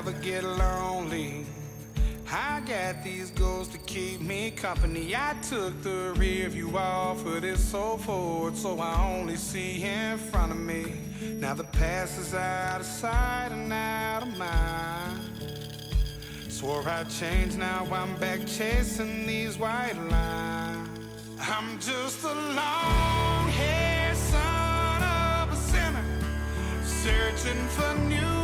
never get lonely. I got these goals to keep me company. I took the rear view off of this so forward, so I only see in front of me. Now the past is out of sight and out of mind. Swore I'd change, now I'm back chasing these white lines. I'm just a long-haired son of a sinner, searching for new